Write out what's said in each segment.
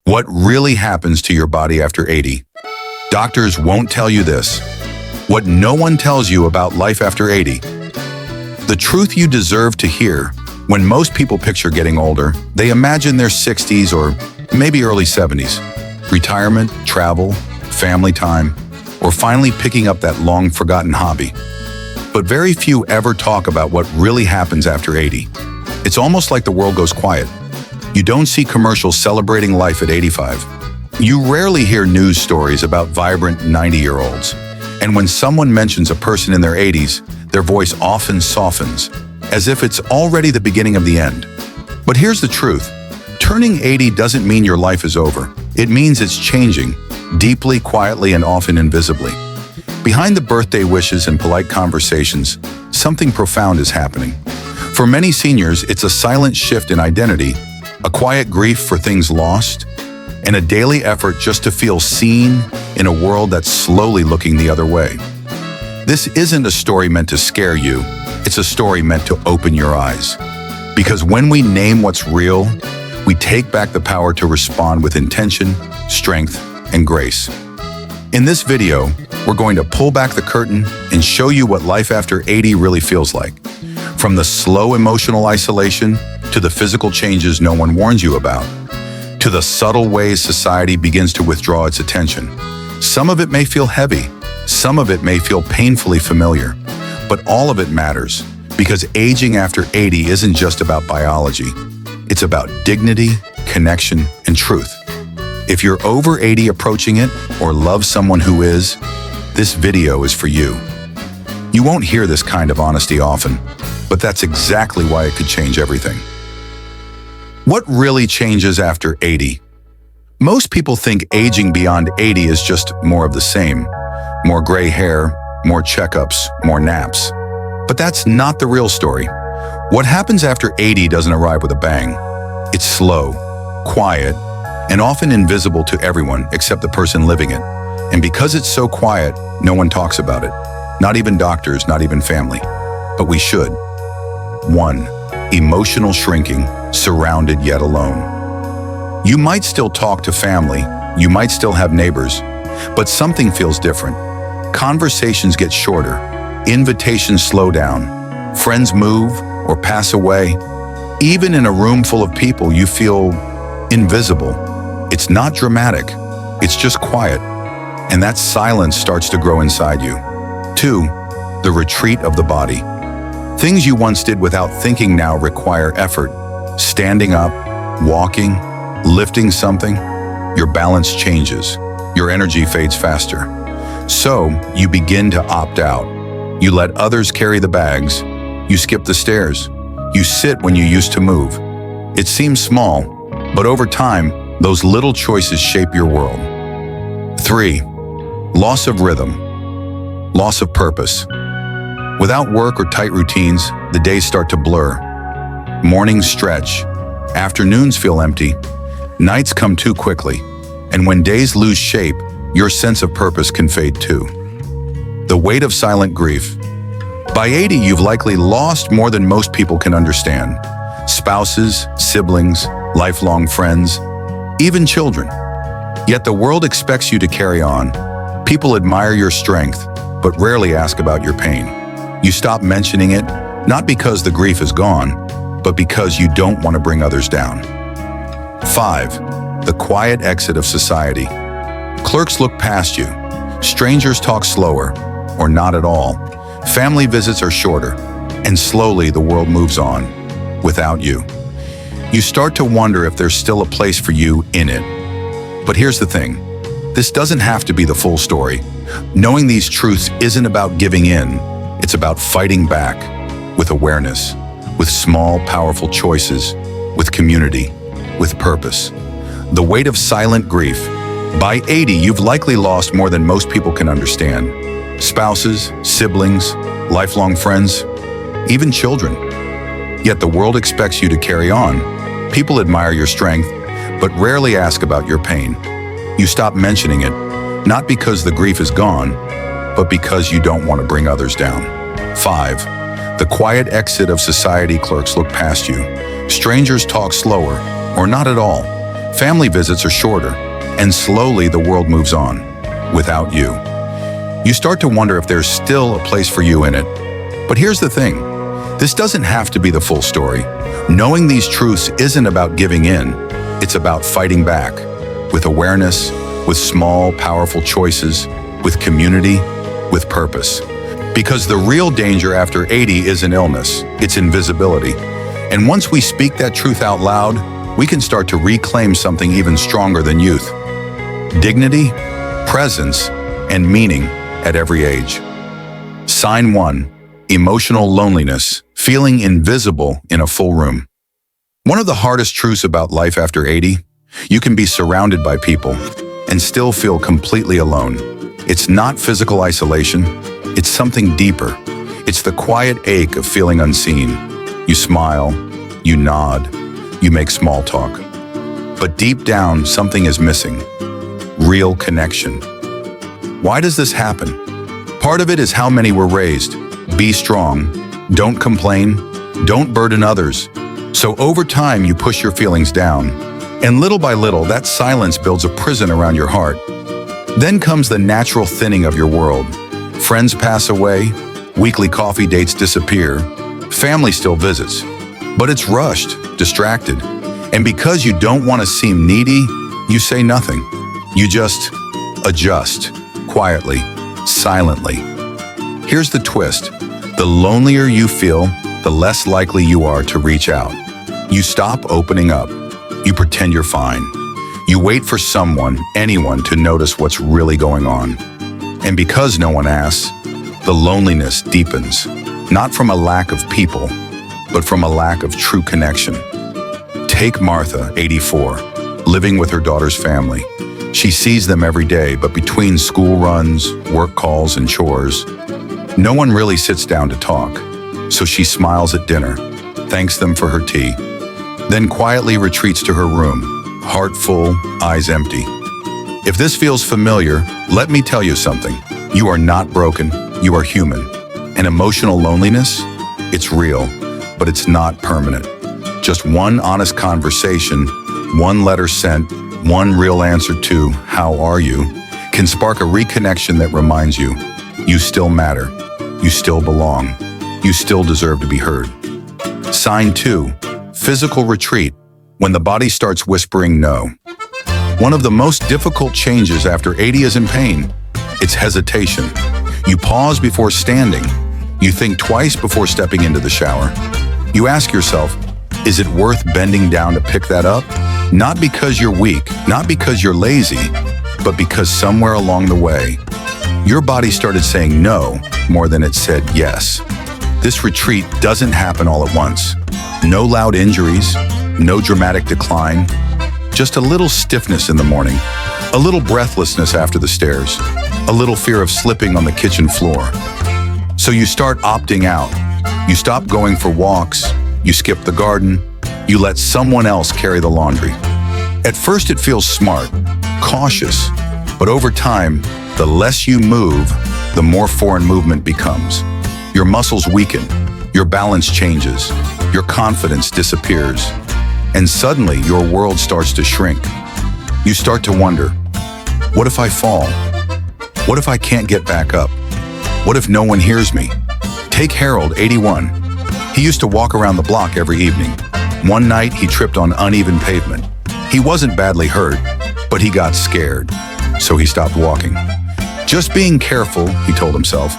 What really happens to your body after 80? Doctors won't tell you this. What no one tells you about life after 80. The truth you deserve to hear. When most people picture getting older, they imagine their 60s or maybe early 70s. Retirement, travel, family time, or finally picking up that long-forgotten hobby. But very few ever talk about what really happens after 80. It's almost like the world goes quiet. You don't see commercials celebrating life at 85. You rarely hear news stories about vibrant 90-year-olds. And when someone mentions a person in their 80s, their voice often softens, as if it's already the beginning of the end. But here's the truth. Turning 80 doesn't mean your life is over. It means it's changing, deeply, quietly, and often invisibly. Behind the birthday wishes and polite conversations, something profound is happening. For many seniors, it's a silent shift in identity, a quiet grief for things lost, and a daily effort just to feel seen in a world that's slowly looking the other way. This isn't a story meant to scare you, it's a story meant to open your eyes. Because when we name what's real, we take back the power to respond with intention, strength, and grace. In this video, we're going to pull back the curtain and show you what life after 80 really feels like. From the slow emotional isolation to the physical changes no one warns you about, to the subtle ways society begins to withdraw its attention. Some of it may feel heavy, some of it may feel painfully familiar, but all of it matters because aging after 80 isn't just about biology. It's about dignity, connection, and truth. If you're over 80 approaching it or love someone who is, this video is for you. You won't hear this kind of honesty often, but that's exactly why it could change everything. What really changes after 80? Most people think aging beyond 80 is just more of the same. More gray hair, more checkups, more naps. But that's not the real story. What happens after 80 doesn't arrive with a bang. It's slow, quiet, and often invisible to everyone except the person living it. And because it's so quiet, no one talks about it. Not even doctors, not even family. But we should. 1. Emotional shrinking, surrounded yet alone. You might still talk to family, you might still have neighbors, but something feels different. Conversations get shorter, invitations slow down, friends move or pass away. Even in a room full of people, you feel invisible. It's not dramatic, it's just quiet, and that silence starts to grow inside you. 2. The retreat of the body. Things you once did without thinking now require effort. Standing up, walking, lifting something, your balance changes, your energy fades faster. So you begin to opt out. You let others carry the bags, you skip the stairs, you sit when you used to move. It seems small, but over time, those little choices shape your world. 3. Loss of rhythm, loss of purpose. Without work or tight routines, the days start to blur. Mornings stretch, afternoons feel empty, nights come too quickly, and when days lose shape, your sense of purpose can fade too. The weight of silent grief. By 80, you've likely lost more than most people can understand. Spouses, siblings, lifelong friends, even children. Yet the world expects you to carry on. People admire your strength, but rarely ask about your pain. You stop mentioning it, not because the grief is gone, but because you don't want to bring others down. 5. The quiet exit of society. Clerks look past you. Strangers talk slower, or not at all. Family visits are shorter, and slowly the world moves on, without you. You start to wonder if there's still a place for you in it. But here's the thing. This doesn't have to be the full story. Knowing these truths isn't about giving in. It's about fighting back with awareness, with small, powerful choices, with community, with purpose. The weight of silent grief. By 80, you've likely lost more than most people can understand. Spouses, siblings, lifelong friends, even children. Yet the world expects you to carry on. People admire your strength, but rarely ask about your pain. You stop mentioning it, not because the grief is gone, but because you don't want to bring others down. 5. The quiet exit of society. Clerks look past you. Strangers talk slower, or not at all. Family visits are shorter, and slowly the world moves on, without you. You start to wonder if there's still a place for you in it. But here's the thing, this doesn't have to be the full story. Knowing these truths isn't about giving in, it's about fighting back, with awareness, with small, powerful choices, with community, with purpose. Because the real danger after 80 isn't illness, it's invisibility. And once we speak that truth out loud, we can start to reclaim something even stronger than youth. Dignity, presence, and meaning at every age. Sign 1. Emotional loneliness, feeling invisible in a full room. One of the hardest truths about life after 80, you can be surrounded by people and still feel completely alone. It's not physical isolation, it's something deeper. It's the quiet ache of feeling unseen. You smile, you nod, you make small talk. But deep down, something is missing. Real connection. Why does this happen? Part of it is how many were raised. Be strong, don't complain, don't burden others. So over time, you push your feelings down. And little by little, that silence builds a prison around your heart. Then comes the natural thinning of your world. Friends pass away, weekly coffee dates disappear, family still visits. But it's rushed, distracted. And because you don't want to seem needy, you say nothing. You just adjust, quietly, silently. Here's the twist. The lonelier you feel, the less likely you are to reach out. You stop opening up. You pretend you're fine. You wait for someone, anyone, to notice what's really going on. And because no one asks, the loneliness deepens, not from a lack of people, but from a lack of true connection. Take Martha, 84, living with her daughter's family. She sees them every day, but between school runs, work calls, and chores, no one really sits down to talk. So she smiles at dinner, thanks them for her tea, then quietly retreats to her room, heart full, eyes empty. If this feels familiar, let me tell you something. You are not broken, you are human. And emotional loneliness, it's real, but it's not permanent. Just one honest conversation, one letter sent, one real answer to "How are you?" can spark a reconnection that reminds you, you still matter, you still belong, you still deserve to be heard. Sign 2, physical retreat, when the body starts whispering no. One of the most difficult changes after 80 is in pain. It's hesitation. You pause before standing. You think twice before stepping into the shower. You ask yourself, is it worth bending down to pick that up? Not because you're weak, not because you're lazy, but because somewhere along the way, your body started saying no more than it said yes. This retreat doesn't happen all at once. No loud injuries, no dramatic decline, just a little stiffness in the morning, a little breathlessness after the stairs, a little fear of slipping on the kitchen floor. So you start opting out. You stop going for walks, you skip the garden, you let someone else carry the laundry. At first it feels smart, cautious, but over time, the less you move, the more foreign movement becomes. Your muscles weaken, your balance changes, your confidence disappears, and suddenly your world starts to shrink. You start to wonder, what if I fall? What if I can't get back up? What if no one hears me? Take Harold, 81. He used to walk around the block every evening. One night, he tripped on uneven pavement. He wasn't badly hurt, but he got scared, so he stopped walking. Just being careful, he told himself.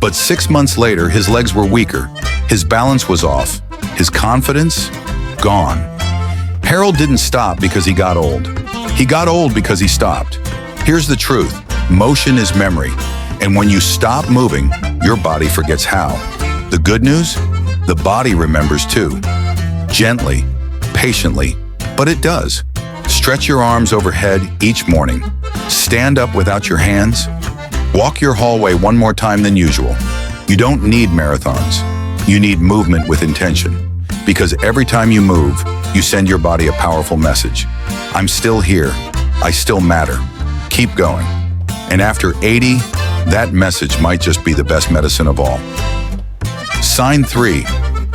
But 6 months later, his legs were weaker, his balance was off, his confidence, gone. Harold didn't stop because he got old. He got old because he stopped. Here's the truth, motion is memory, and when you stop moving, your body forgets how. The good news? The body remembers too. Gently, patiently, but it does. Stretch your arms overhead each morning. Stand up without your hands. Walk your hallway one more time than usual. You don't need marathons. You need movement with intention. Because every time you move, you send your body a powerful message. I'm still here. I still matter. Keep going. And after 80, that message might just be the best medicine of all. Sign 3,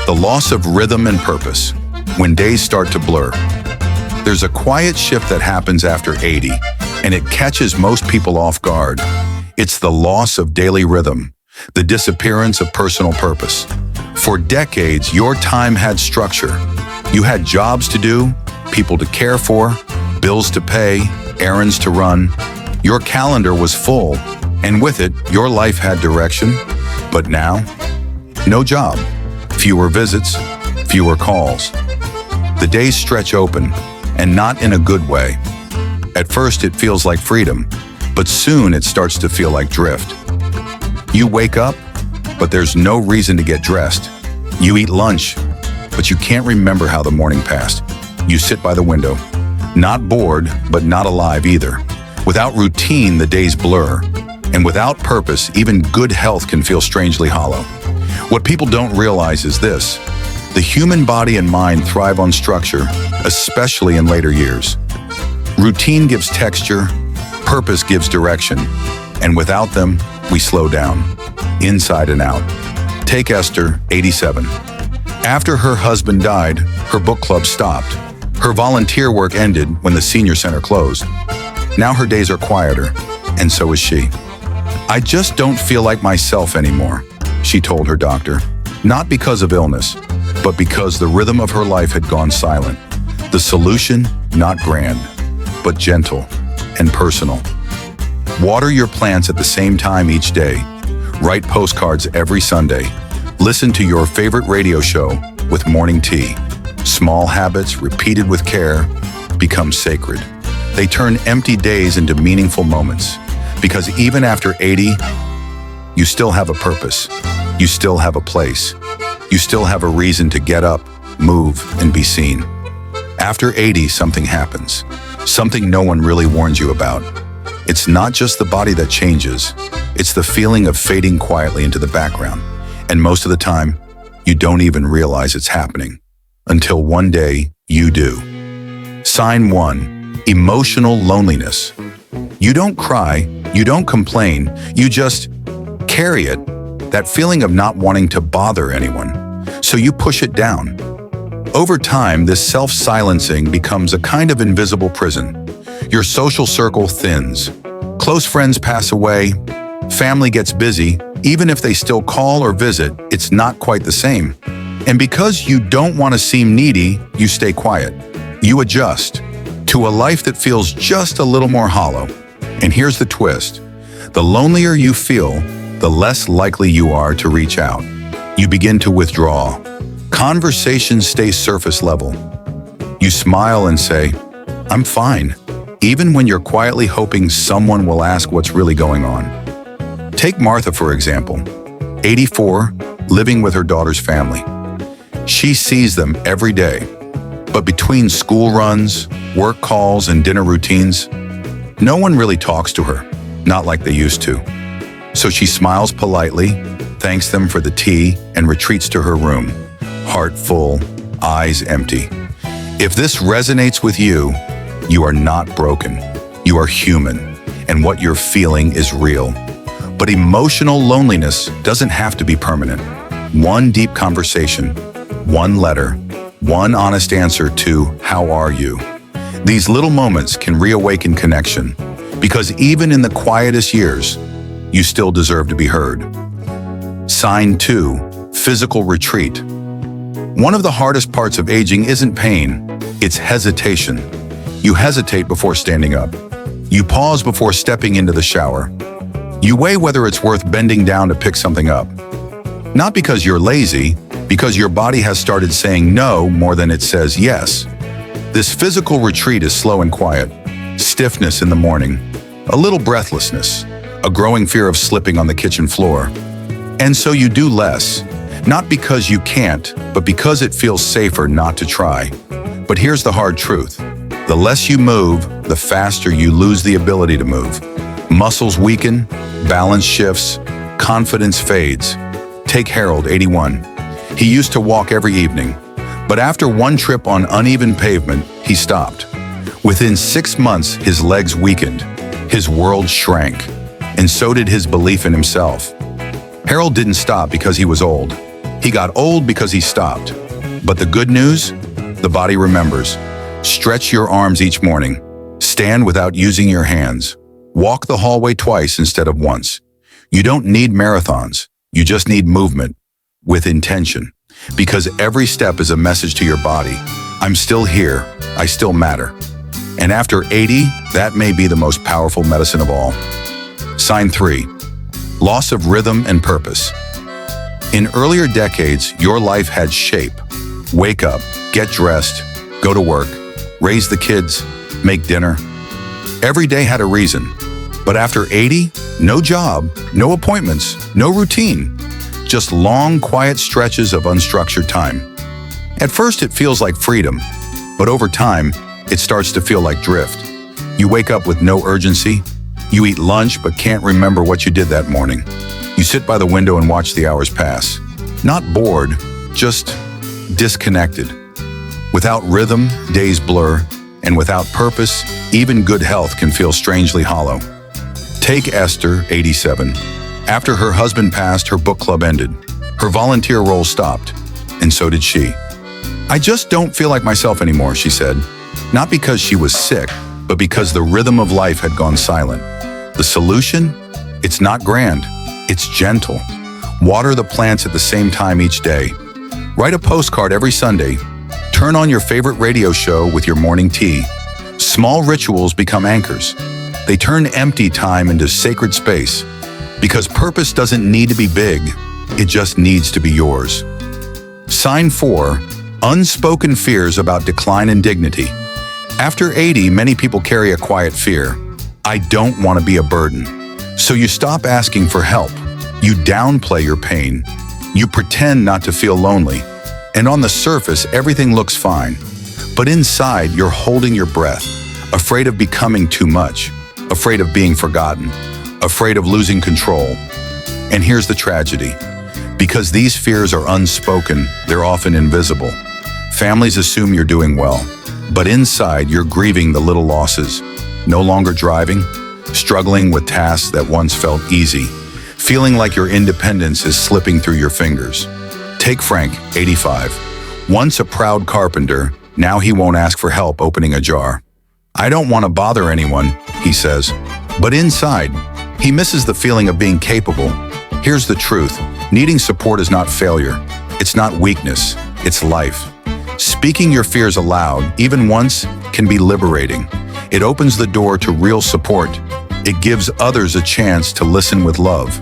the loss of rhythm and purpose, when days start to blur. there's a quiet shift that happens after 80, and it catches most people off guard. It's the loss of daily rhythm, the disappearance of personal purpose. For decades, your time had structure. You had jobs to do, people to care for, bills to pay, errands to run. Your calendar was full, and with it, your life had direction. But now, no job, fewer visits, fewer calls. The days stretch open, and not in a good way. At first, it feels like freedom, but soon it starts to feel like drift. You wake up, but there's no reason to get dressed. You eat lunch, but you can't remember how the morning passed. You sit by the window, not bored, but not alive either. Without routine, the days blur. And without purpose, even good health can feel strangely hollow. What people don't realize is this: the human body and mind thrive on structure, especially in later years. Routine gives texture, purpose gives direction, and without them, we slow down, inside and out. Take Esther, 87. After her husband died, her book club stopped. Her volunteer work ended when the senior center closed. Now her days are quieter, and so is she. "I just don't feel like myself anymore," she told her doctor. Not because of illness, but because the rhythm of her life had gone silent. The solution, not grand, but gentle and personal. Water your plants at the same time each day. Write postcards every Sunday. Listen to your favorite radio show with morning tea. Small habits, repeated with care, become sacred. They turn empty days into meaningful moments. Because even after 80, you still have a purpose. You still have a place. You still have a reason to get up, move, and be seen. After 80, something happens. Something no one really warns you about. It's not just the body that changes. It's the feeling of fading quietly into the background. And most of the time, you don't even realize it's happening. Until one day, you do. Sign 1. Emotional loneliness. You don't cry, you don't complain, you just carry it, that feeling of not wanting to bother anyone. So you push it down. Over time, this self-silencing becomes a kind of invisible prison. Your social circle thins. Close friends pass away, family gets busy. Even if they still call or visit, it's not quite the same. And because you don't want to seem needy, you stay quiet. You adjust to a life that feels just a little more hollow. And here's the twist. The lonelier you feel, the less likely you are to reach out. You begin to withdraw. Conversations stay surface level. You smile and say, "I'm fine," even when you're quietly hoping someone will ask what's really going on. Take Martha, for example, 84, living with her daughter's family. She sees them every day. But between school runs, work calls, and dinner routines, no one really talks to her, not like they used to. So she smiles politely, thanks them for the tea, and retreats to her room, heart full, eyes empty. If this resonates with you, you are not broken. You are human, and what you're feeling is real. But emotional loneliness doesn't have to be permanent. One deep conversation, one letter, one honest answer to "How are you?" These little moments can reawaken connection, because even in the quietest years, you still deserve to be heard. Sign 2, physical retreat. One of the hardest parts of aging isn't pain, it's hesitation. You hesitate before standing up. You pause before stepping into the shower. You weigh whether it's worth bending down to pick something up. Not because you're lazy, because your body has started saying no more than it says yes. This physical retreat is slow and quiet. Stiffness in the morning, a little breathlessness, a growing fear of slipping on the kitchen floor. And so you do less, not because you can't, but because it feels safer not to try. But here's the hard truth. The less you move, the faster you lose the ability to move. Muscles weaken, balance shifts, confidence fades. Take Harold, 81. He used to walk every evening, but after one trip on uneven pavement, he stopped. Within 6 months, his legs weakened, his world shrank, and so did his belief in himself. Harold didn't stop because he was old. He got old because he stopped. But the good news? The body remembers. Stretch your arms each morning. Stand without using your hands. Walk the hallway twice instead of once. You don't need marathons. You just need movement with intention. Because every step is a message to your body. I'm still here. I still matter. And after 80, that may be the most powerful medicine of all. Sign 3. Loss of rhythm and purpose. In earlier decades, your life had shape. Wake up, get dressed, go to work, raise the kids, make dinner. Every day had a reason. But after 80, no job, no appointments, no routine. Just long, quiet stretches of unstructured time. At first, it feels like freedom, but over time, it starts to feel like drift. You wake up with no urgency. You eat lunch but can't remember what you did that morning. You sit by the window and watch the hours pass. Not bored, just disconnected. Without rhythm, days blur, and without purpose, even good health can feel strangely hollow. Take Esther, 87. After her husband passed, her book club ended. Her volunteer role stopped, and so did she. I just don't feel like myself anymore, she said. Not because she was sick, but because the rhythm of life had gone silent. The solution? It's not grand. It's gentle. Water the plants at the same time each day. Write a postcard every Sunday. Turn on your favorite radio show with your morning tea. Small rituals become anchors. They turn empty time into sacred space. Because purpose doesn't need to be big. It just needs to be yours. Sign 4. Unspoken fears about decline in dignity. After 80, many people carry a quiet fear. I don't want to be a burden. So you stop asking for help. You downplay your pain. You pretend not to feel lonely. And on the surface, everything looks fine. But inside, you're holding your breath, afraid of becoming too much, afraid of being forgotten, afraid of losing control. And here's the tragedy. Because these fears are unspoken, they're often invisible. Families assume you're doing well, but inside you're grieving the little losses. No longer driving, struggling with tasks that once felt easy, feeling like your independence is slipping through your fingers. Take Frank, 85. Once a proud carpenter, now he won't ask for help opening a jar. I don't want to bother anyone, he says. But inside, he misses the feeling of being capable. Here's the truth. Needing support is not failure. It's not weakness. It's life. Speaking your fears aloud, even once, can be liberating. It opens the door to real support. It gives others a chance to listen with love.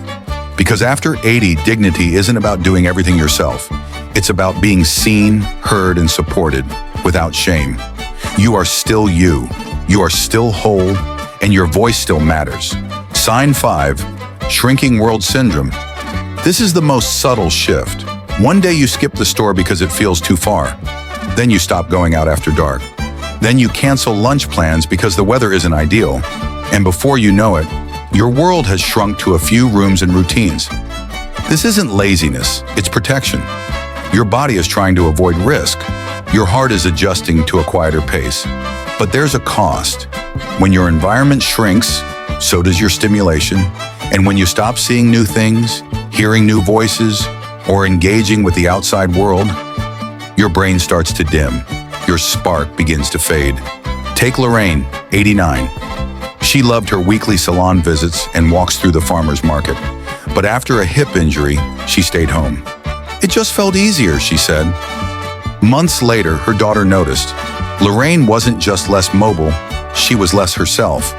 Because after 80, dignity isn't about doing everything yourself. It's about being seen, heard, and supported without shame. You are still you. You are still whole, and your voice still matters. Sign 5, Shrinking World Syndrome. This is the most subtle shift. One day you skip the store because it feels too far. Then you stop going out after dark. Then you cancel lunch plans because the weather isn't ideal. And before you know it, your world has shrunk to a few rooms and routines. This isn't laziness, it's protection. Your body is trying to avoid risk. Your heart is adjusting to a quieter pace. But there's a cost. When your environment shrinks, so does your stimulation. And when you stop seeing new things, hearing new voices, or engaging with the outside world, your brain starts to dim. Your spark begins to fade. Take Lorraine, 89. She loved her weekly salon visits and walks through the farmer's market. But after a hip injury, she stayed home. It just felt easier, she said. Months later, her daughter noticed. Lorraine wasn't just less mobile, she was less herself.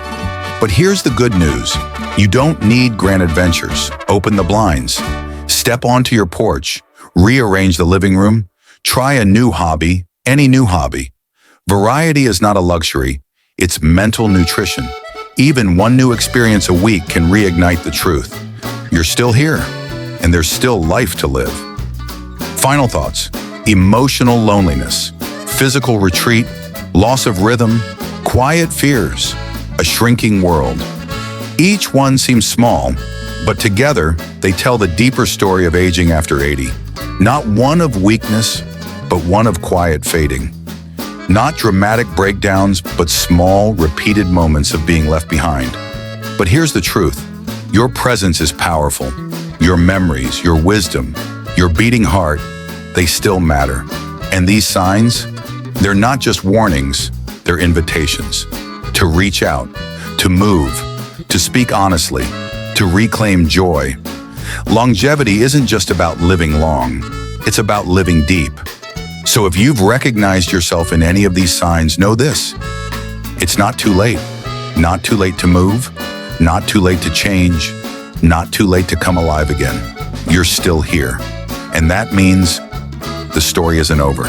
But here's the good news. You don't need grand adventures. Open the blinds. Step onto your porch. Rearrange the living room. Try a new hobby, any new hobby. Variety is not a luxury, it's mental nutrition. Even one new experience a week can reignite the truth. You're still here, and there's still life to live. Final thoughts. Emotional loneliness, physical retreat, loss of rhythm, quiet fears, a shrinking world. Each one seems small, but together they tell the deeper story of aging after 80. Not one of weakness, but one of quiet fading. Not dramatic breakdowns, but small, repeated moments of being left behind. But here's the truth. Your presence is powerful. Your memories, your wisdom, your beating heart, they still matter. And these signs, They're not just warnings, they're invitations to reach out, to move, to speak honestly, to reclaim joy. Longevity isn't just about living long, it's about living deep. So if you've recognized yourself in any of these signs, know this: it's not too late. Not too late to move, not too late to change, not too late to come alive again. You're still here. And that means the story isn't over.